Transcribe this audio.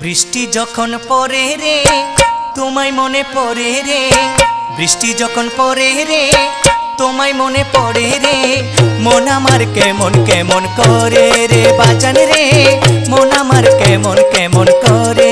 বৃষ্টি যখন পড়ে রে তোমায় মনে পড়ে রে, বৃষ্টি যখন পড়ে রে তোমায় মনে পড়ে রে, মন আমার কেমন কেমন করে রে বাজান রে, মন আমার কেমন কেমন করে